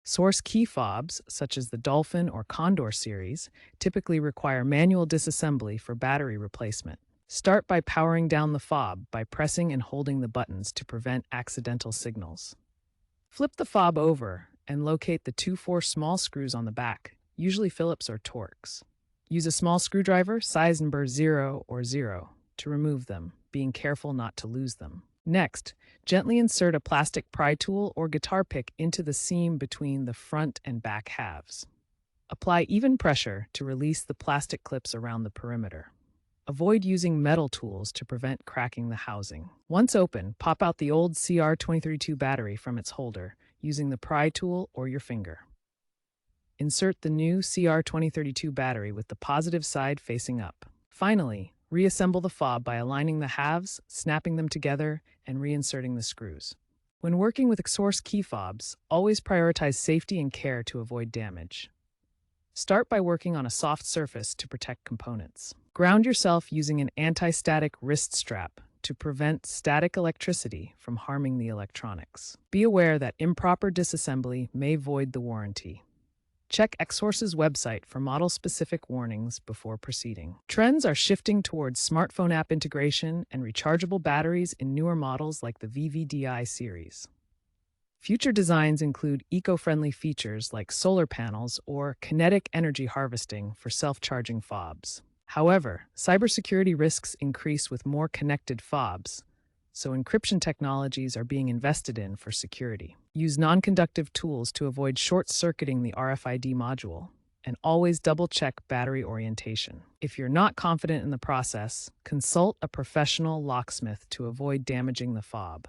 Source key fobs, such as the Dolphin or Condor series, typically require manual disassembly for battery replacement. Start by powering down the fob by pressing and holding the buttons to prevent accidental signals. Flip the fob over and locate the 2-4 small screws on the back, usually Phillips or Torx. Use a small screwdriver, size number 0 or 0, to remove them, being careful not to lose them. Next, gently insert a plastic pry tool or guitar pick into the seam between the front and back halves. Apply even pressure to release the plastic clips around the perimeter. Avoid using metal tools to prevent cracking the housing. Once open, pop out the old CR2032 battery from its holder using the pry tool or your finger. Insert the new CR2032 battery with the positive side facing up. Finally, reassemble the fob by aligning the halves, snapping them together, and reinserting the screws. When working with Xhorse key fobs, always prioritize safety and care to avoid damage. Start by working on a soft surface to protect components. Ground yourself using an anti-static wrist strap to prevent static electricity from harming the electronics. Be aware that improper disassembly may void the warranty. Check Xhorse's website for model-specific warnings before proceeding. Trends are shifting towards smartphone app integration and rechargeable batteries in newer models like the VVDI series. Future designs include eco-friendly features like solar panels or kinetic energy harvesting for self-charging fobs. However, cybersecurity risks increase with more connected fobs, so encryption technologies are being invested in for security. Use non-conductive tools to avoid short-circuiting the RFID module, and always double-check battery orientation. If you're not confident in the process, consult a professional locksmith to avoid damaging the fob.